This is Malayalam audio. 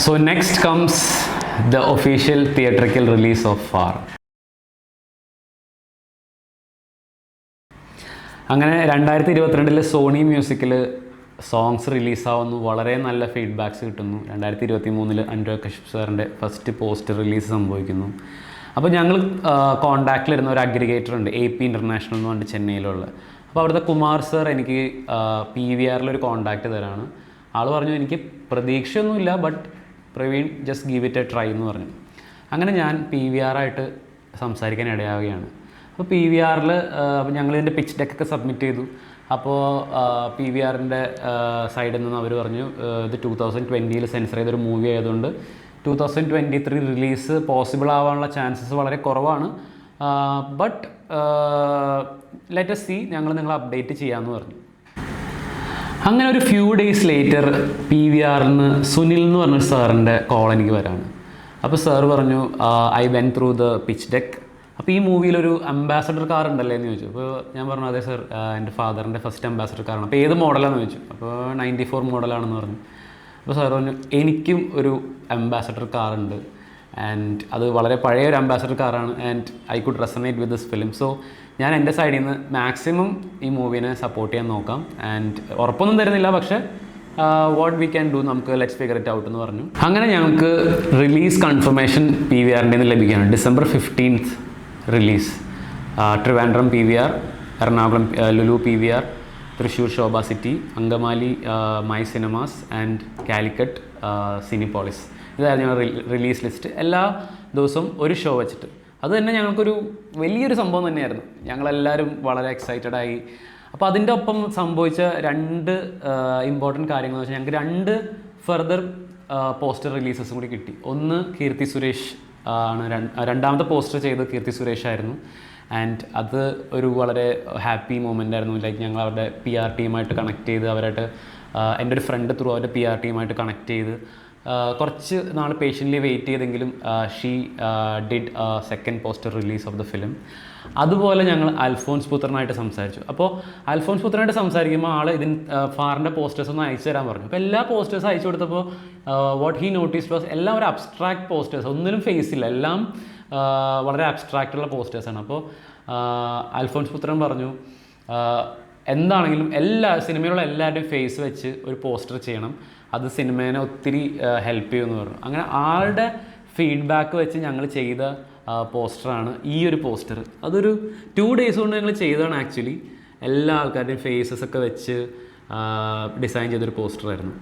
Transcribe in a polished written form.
So next comes the official theatrical release of FAR. അങ്ങനെ 2022 സോണി മ്യൂസിക്കിൽ സോങ്സ് റിലീസാവുന്നു. വളരെ നല്ല ഫീഡ്ബാക്ക്സ് കിട്ടുന്നു. 2023 അനുരാഗ് കശ്യപ് സാറിൻ്റെ ഫസ്റ്റ് പോസ്റ്റർ റിലീസ് സംഭവിക്കുന്നു. അപ്പോൾ ഞങ്ങൾ കോൺടാക്റ്റിലിരുന്ന ഒരു അഗ്രിഗേറ്റർ ഉണ്ട്, AP ഇൻ്റർനാഷണൽ എന്ന് പറഞ്ഞിട്ട് ചെന്നൈയിലുള്ള. അപ്പോൾ അവിടുത്തെ കുമാർ സാർ എനിക്ക് PVRലൊരു കോൺടാക്റ്റ് തരാണ്. ആൾ പറഞ്ഞു എനിക്ക് പ്രതീക്ഷയൊന്നുമില്ല, but Praveen just give it a try എന്ന് പറഞ്ഞു. അങ്ങനെ ഞാൻ PVR ആയിട്ട് സംസാരിക്കാൻ ഇടയാവുകയാണ്. അപ്പോൾ PVRൽ ഞങ്ങളിതിൻ്റെ പിച്ച് ഡെക്കൊക്കെ സബ്മിറ്റ് ചെയ്തു. അപ്പോൾ PVRൻ്റെ സൈഡിൽ നിന്ന് അവർ പറഞ്ഞു ഇത് 2020 സെൻസർ ചെയ്തൊരു മൂവി ആയതുകൊണ്ട് 2023 റിലീസ് പോസിബിൾ ആവാനുള്ള ചാൻസസ് വളരെ കുറവാണ്, ബട്ട് ലെറ്റ് us see, ഞങ്ങൾ നിങ്ങളെ അപ്ഡേറ്റ് ചെയ്യാമെന്ന് പറഞ്ഞു. അങ്ങനെ ഒരു ഫ്യൂ ഡേയ്സ് ലേറ്റർ PVRന്ന് സുനിൽ എന്ന് പറഞ്ഞൊരു സാറിൻ്റെ കോൾ എനിക്ക് വരാണ്. അപ്പോൾ സാർ പറഞ്ഞു I went through the pitch deck. അപ്പോൾ ഈ മൂവിയിലൊരു അംബാസഡർ കാർ ഉണ്ടല്ലേ എന്ന് ചോദിച്ചു. അപ്പോൾ ഞാൻ പറഞ്ഞു അതെ സർ, എൻ്റെ ഫാദറിൻ്റെ ഫസ്റ്റ് അംബാസഡർ കാറാണ്. അപ്പോൾ ഏത് മോഡലാണെന്ന് ചോദിച്ചു. അപ്പോൾ 94 മോഡലാണെന്ന് പറഞ്ഞു. അപ്പോൾ സാർ പറഞ്ഞു എനിക്കും ഒരു അംബാസഡർ കാറുണ്ട്, ആൻഡ് അത് വളരെ പഴയ ഒരു അംബാസഡർ കാറാണ്, and I could resonate with this film. So ഞാൻ എൻ്റെ സൈഡിൽ നിന്ന് മാക്സിമം ഈ മൂവിനെ സപ്പോർട്ട് ചെയ്യാൻ നോക്കാം, ആൻഡ് ഉറപ്പൊന്നും തരുന്നില്ല, പക്ഷേ വാട്ട് വി ക്യാൻ ഡു, നമുക്ക് ലെറ്റ്സ് ഫിഗർ ഇറ്റ് ഔട്ട് എന്ന് പറഞ്ഞു. അങ്ങനെ ഞങ്ങൾക്ക് റിലീസ് കൺഫർമേഷൻ PVRൻ്റെ നിന്ന് ലഭിക്കുകയാണ്. December 15th release. Trivandrum PVR, Ernakulam Lulu PVR, Thrissur Shobha city, Angamaly my cinemas and Calicut Cinepolis. ഇതായിരുന്നു ഞങ്ങൾ റിലീസ് ലിസ്റ്റ്. എല്ലാ ദിവസവും ഒരു ഷോ വെച്ചിട്ട്. അത് തന്നെ ഞങ്ങൾക്കൊരു വലിയൊരു സംഭവം തന്നെയായിരുന്നു. ഞങ്ങളെല്ലാവരും വളരെ എക്സൈറ്റഡ് ആയി. അപ്പോൾ അതിൻ്റെ ഒപ്പം സംഭവിച്ച 2 ഇമ്പോർട്ടൻറ്റ് കാര്യങ്ങൾ എന്ന് വെച്ചാൽ ഞങ്ങൾക്ക് 2 ഫർദർ പോസ്റ്റർ റിലീസസും കൂടി കിട്ടി. ഒന്ന് കീർത്തി സുരേഷ് ആണ്, രണ്ടാമത്തെ പോസ്റ്റർ ചെയ്തത് കീർത്തി സുരേഷ് ആയിരുന്നു. ആൻഡ് അത് ഒരു വളരെ ഹാപ്പി മൊമെൻ്റ് ആയിരുന്നു. ലൈക്ക് ഞങ്ങൾ അവരുടെ PR ടീമായിട്ട് കണക്ട് ചെയ്ത്, അവരായിട്ട് എൻ്റെ ഒരു ഫ്രണ്ട് ത്രൂ അവരുടെ PR ടീമായിട്ട് കണക്ട് ചെയ്ത് കുറച്ച് നാൾ പേഷ്യൻ്റ്ലി വെയിറ്റ് ചെയ്തെങ്കിലും she did second poster release of the film. അതുപോലെ ഞങ്ങൾ അൽഫോൻസ് പുത്രനായിട്ട് സംസാരിച്ചു. അപ്പോൾ അൽഫോൻസ് പുത്രനായിട്ട് സംസാരിക്കുമ്പോൾ ആൾ ഫാറിൻ്റെ പോസ്റ്റേഴ്സ് ഒന്ന് അയച്ചു തരാൻ പറഞ്ഞു. അപ്പോൾ എല്ലാ പോസ്റ്റേഴ്സ് അയച്ചു കൊടുത്തപ്പോൾ വാട്ട് ഹീ നോട്ടീസ്ഡ് വാസ് എല്ലാം ഒരു അബ്സ്ട്രാക്ട് പോസ്റ്റേഴ്സ്, ഒന്നിലും ഫേസ് ഇല്ല, എല്ലാം വളരെ അബ്സ്ട്രാക്റ്റുള്ള പോസ്റ്റേഴ്സാണ്. അപ്പോൾ അൽഫോൻസ് പുത്രൻ പറഞ്ഞു എന്താണെങ്കിലും സിനിമയിലുള്ള എല്ലാവരുടെയും ഫേസ് വെച്ച് ഒരു പോസ്റ്റർ ചെയ്യണം, അത് സിനിമേനെ ഒത്തിരി ഹെൽപ്പ് ചെയ്യുമെന്ന് പറഞ്ഞു. അങ്ങനെ ആളുടെ ഫീഡ്ബാക്ക് വെച്ച് ഞങ്ങൾ ചെയ്ത പോസ്റ്ററാണ് ഈ ഒരു പോസ്റ്റർ. അതൊരു 2 days കൊണ്ട് ഞങ്ങൾ ചെയ്തതാണ്. ആക്ച്വലി എല്ലാ ആൾക്കാരുടെയും ഫേസസ് ഒക്കെ വെച്ച് ഡിസൈൻ ചെയ്തൊരു പോസ്റ്ററായിരുന്നു.